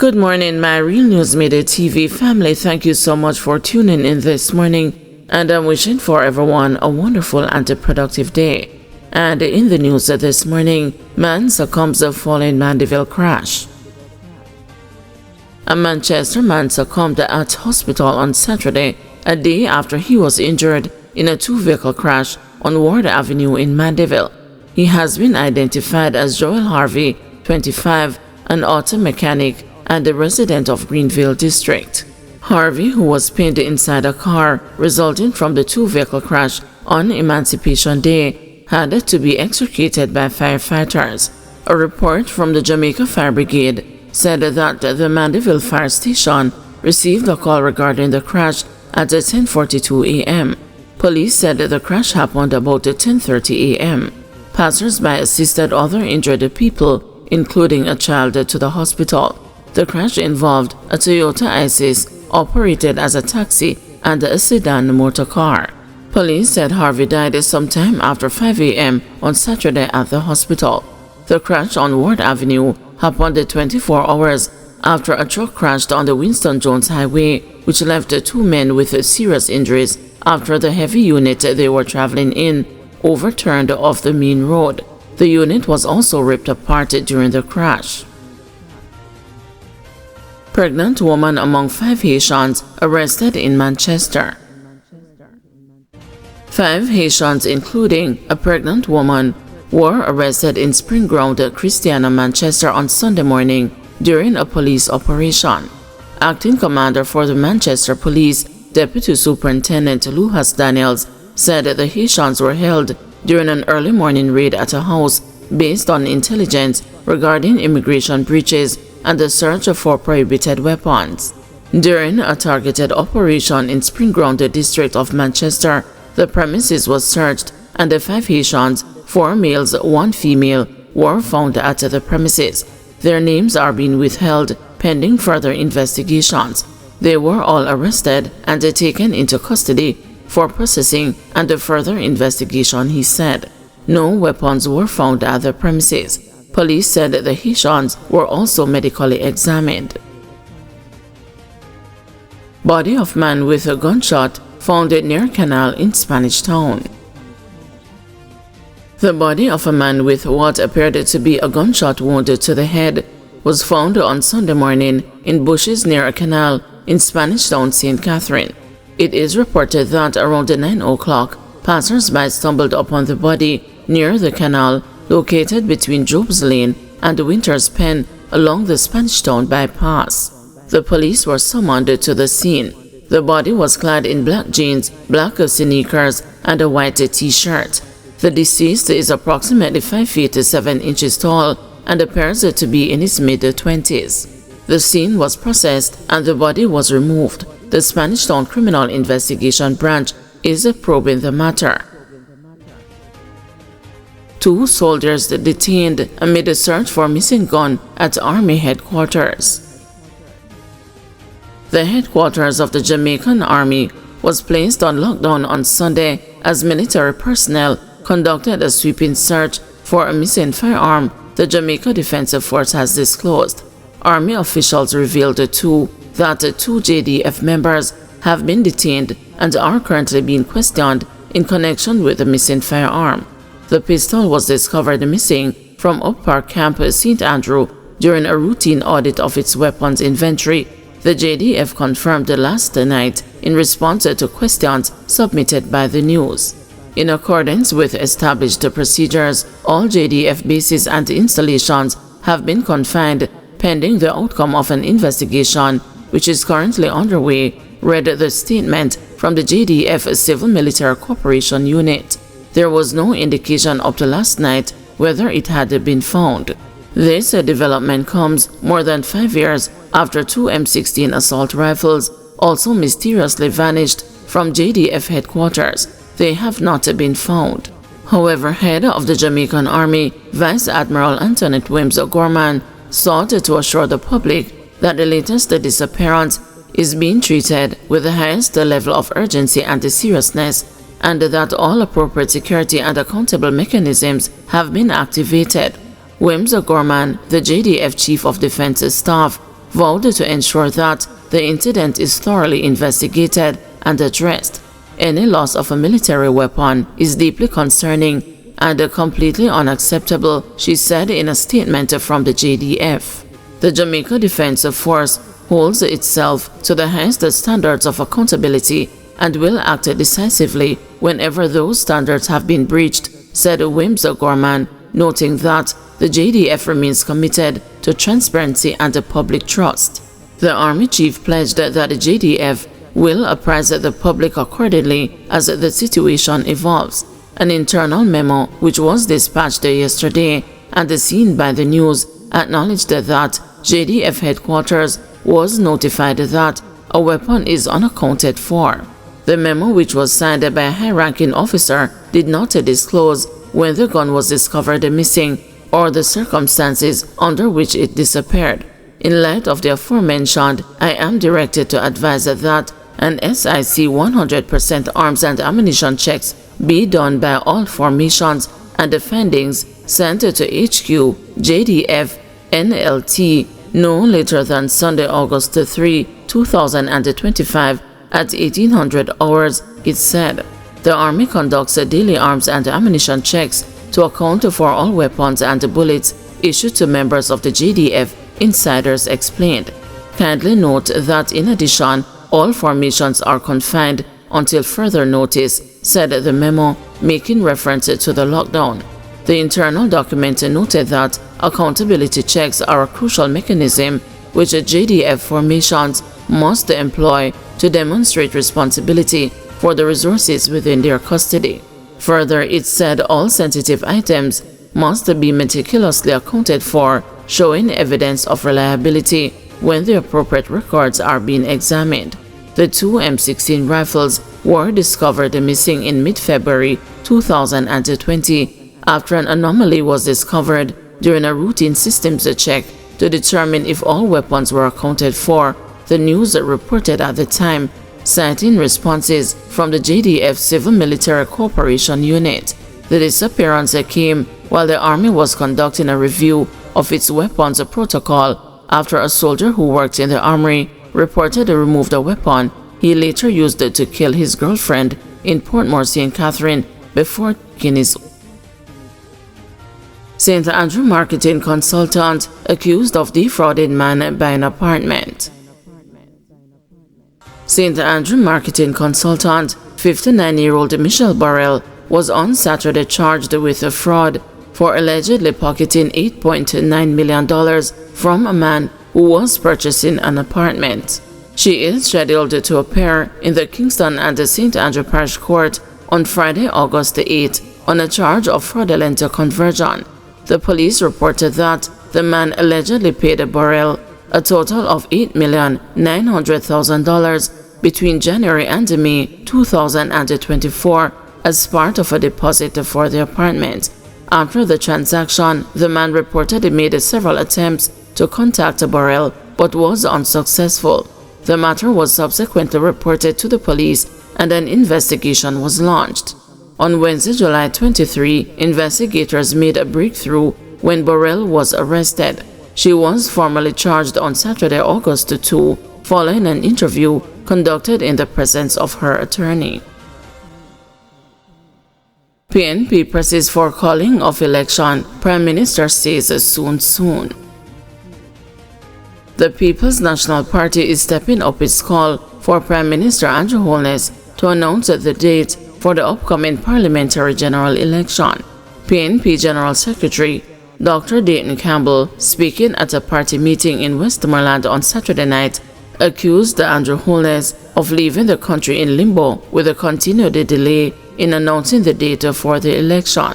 Good morning, my Real News Midday TV family. Thank you so much for tuning in this morning, and I'm wishing for everyone a wonderful and a productive day. And in the news this morning, man succumbs following Mandeville crash. A Manchester man succumbed at hospital on Saturday, a day after he was injured in a two-vehicle crash on Ward Avenue in Mandeville. He has been identified as Joel Harvey, 25, an auto mechanic and a resident of Greenville District. Harvey, who was pinned inside a car resulting from the two-vehicle crash on Emancipation Day, had to be extricated by firefighters. A report from the Jamaica Fire Brigade said that the Mandeville Fire Station received a call regarding the crash at 10:42 a.m. Police said the crash happened about 10:30 a.m. Passers-by assisted other injured people, including a child, to the hospital. The crash involved a Toyota Isis operated as a taxi and a sedan motor car. Police said Harvey died sometime after 5 a.m. on Saturday at the hospital. The crash on Ward Avenue happened 24 hours after a truck crashed on the Winston Jones Highway, which left two men with serious injuries after the heavy unit they were traveling in overturned off the main road. The unit was also ripped apart during the crash. Pregnant woman among 5 Haitians arrested in Manchester. 5 Haitians, including a pregnant woman, were arrested in Spring Ground, Christiana, Manchester on Sunday morning during a police operation. Acting Commander for the Manchester Police, Deputy Superintendent Luhas Daniels, said the Haitians were held during an early morning raid at a house based on intelligence regarding immigration breaches and the search for prohibited weapons. During a targeted operation in Spring Ground, the district of Manchester, the premises was searched and the 5 Haitians, 4 males, 1 female, were found at the premises. Their names are being withheld pending further investigations. They were all arrested and taken into custody for processing and further investigation, he said. No weapons were found at the premises. Police said the Haitians were also medically examined. Body of man with a gunshot found near canal in Spanish Town. The body of a man with what appeared to be a gunshot wound to the head was found on Sunday morning in bushes near a canal in Spanish Town, St. Catherine. It is reported that around 9 o'clock, passers-by stumbled upon the body near the canal located between Job's Lane and Winter's Pen along the Spanish Town bypass. The police were summoned to the scene. The body was clad in black jeans, black sneakers, and a white t-shirt. The deceased is approximately 5 feet 7 inches tall and appears to be in his mid-20s. The scene was processed and the body was removed. The Spanish Town Criminal Investigation Branch is probing the matter. 2 soldiers detained amid a search for missing gun at Army headquarters. The headquarters of the Jamaican Army was placed on lockdown on Sunday as military personnel conducted a sweeping search for a missing firearm, the Jamaica Defensive Force has disclosed. Army officials revealed that 2 JDF members have been detained and are currently being questioned in connection with the missing firearm. The pistol was discovered missing from Up Park Camp, St. Andrew, during a routine audit of its weapons inventory. The JDF confirmed last night in response to questions submitted by the news. In accordance with established procedures, all JDF bases and installations have been confined pending the outcome of an investigation which is currently underway, read the statement from the JDF Civil Military Corporation unit. There was no indication up to last night whether it had been found. This development comes more than 5 years after 2 M16 assault rifles also mysteriously vanished from JDF headquarters. They have not been found. However, head of the Jamaican Army, Vice Admiral Antoinette Wims Gorman, sought to assure the public that the latest disappearance is being treated with the highest level of urgency and seriousness, and that all appropriate security and accountable mechanisms have been activated. Wims Gorman, the JDF Chief of Defense Staff, vowed to ensure that the incident is thoroughly investigated and addressed. Any loss of a military weapon is deeply concerning and completely unacceptable, she said in a statement from the JDF. The Jamaica Defense Force holds itself to the highest standards of accountability and will act decisively whenever those standards have been breached, said Wims Gorman, noting that the JDF remains committed to transparency and public trust. The Army Chief pledged that the JDF will apprise the public accordingly as the situation evolves. An internal memo, which was dispatched yesterday and seen by the news, acknowledged that JDF headquarters was notified that a weapon is unaccounted for. The memo, which was signed by a high-ranking officer, did not disclose when the gun was discovered missing or the circumstances under which it disappeared. In light of the aforementioned, I am directed to advise that an SIC 100% arms and ammunition checks be done by all formations and the findings sent to HQ JDF NLT no later than Sunday, August 3, 2025 at 1800 hours, it said. The Army conducts daily arms and ammunition checks to account for all weapons and bullets issued to members of the JDF, insiders explained. Kindly note that in addition, all formations are confined until further notice, said the memo, making reference to the lockdown. The internal document noted that accountability checks are a crucial mechanism which JDF formations must employ to demonstrate responsibility for the resources within their custody. Further, it said all sensitive items must be meticulously accounted for, showing evidence of reliability when the appropriate records are being examined. The two M16 rifles were discovered missing in mid-February 2020 after an anomaly was discovered during a routine systems check to determine if all weapons were accounted for, the news reported at the time, citing responses from the JDF Civil Military Cooperation Unit. The disappearance came while the Army was conducting a review of its weapons protocol after a soldier who worked in the Armory reported he removed a weapon he later used to kill his girlfriend in Portmore, St. Catherine before taking his St. Andrew marketing consultant accused of defrauding man by an apartment. St. Andrew marketing consultant 59-year-old Michelle Burrell was on Saturday charged with a fraud for allegedly pocketing $8.9 million from a man who was purchasing an apartment. She is scheduled to appear in the Kingston and the St. Andrew Parish Court on Friday, August 8, on a charge of fraudulent conversion. The police reported that the man allegedly paid Burrell a total of $8,900,000 between January and May 2024 as part of a deposit for the apartment. After the transaction, the man reportedly made several attempts to contact Burrell but was unsuccessful. The matter was subsequently reported to the police and an investigation was launched. On Wednesday, July 23, investigators made a breakthrough when Burrell was arrested. She was formally charged on Saturday, August 2, following an interview conducted in the presence of her attorney. PNP presses for calling of election, Prime Minister says soon. The People's National Party is stepping up its call for Prime Minister Andrew Holness to announce the date for the upcoming parliamentary general election. PNP General Secretary Dr. Dayton Campbell, speaking at a party meeting in Westmoreland on Saturday night, accused Andrew Holness of leaving the country in limbo with a continued delay in announcing the date for the election.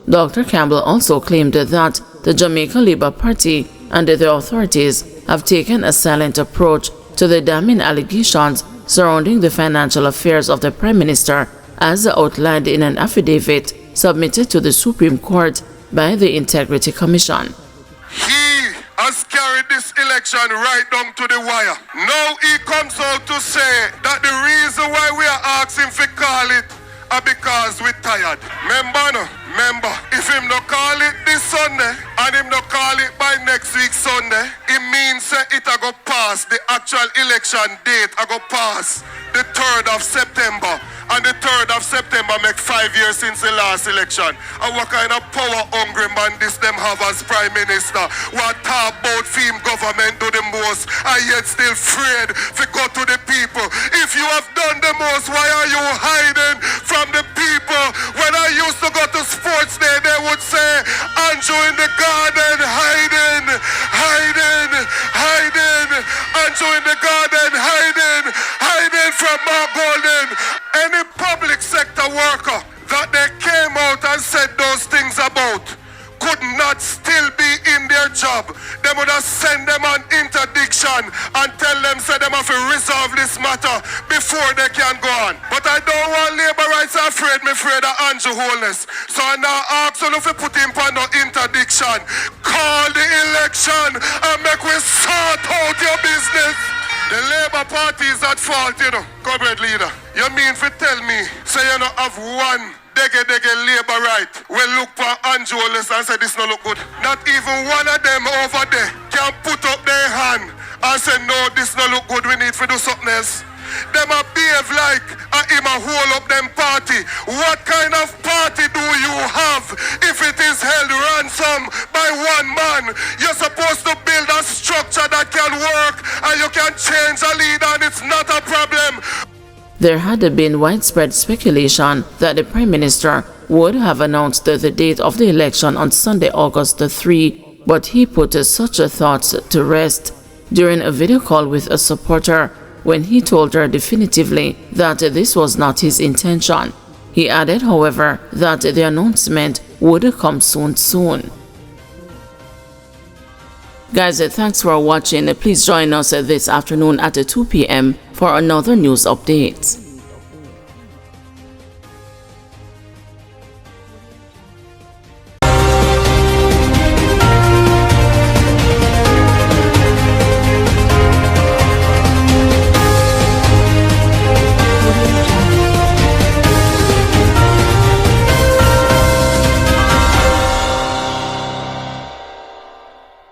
Dr. Campbell also claimed that the Jamaica Labour Party and the authorities have taken a silent approach to the damning allegations surrounding the financial affairs of the Prime Minister, as outlined in an affidavit submitted to the Supreme Court by the Integrity Commission. He has carried this election right down to the wire. Now he comes out to say that the reason why we are asking for call it because we tired. Remember, if him no call it this Sunday and him no call it by next week Sunday, it means it a go pass the actual election date a go pass the 3rd of September. And the 3rd of September make 5 years since the last election. And what kind of power hungry man this them have as Prime Minister? What talk about film government do the most and yet still afraid to go to the people? If you have done the most, why are you hiding from the people? When I used to go to sports day, they would say, Andrew in the garden, hiding. Andrew in the garden, hiding from Mark Golden. Any public sector worker that they came out and said those things about could not still be in their job. They would have sent them on interdiction and tell them, say them have to resolve this matter before they can go on. But I don't want labor rights afraid, me afraid of Andrew Holness. So I now ask you if you put him on no interdiction. Call the election and make we sort out your business. The Labour Party is at fault, you know, corporate leader. You mean to tell me, say you don't have one dege labor right? We look for Andrew Holness and say this no look good. Not even one of them over there can put up their hand and say no, this no look good, we need to do something else. Them a behave like him a hold up them party. What kind of party do you have if it is held ransom by one man? You're supposed to build a structure that can work and you can change a leader and it's not a problem. There had been widespread speculation that the Prime Minister would have announced the date of the election on Sunday, August 3, but he put such thoughts to rest during a video call with a supporter when he told her definitively that this was not his intention. He added, however, that the announcement would come soon. Guys, thanks for watching. Please join us this afternoon at 2 p.m. for another news update.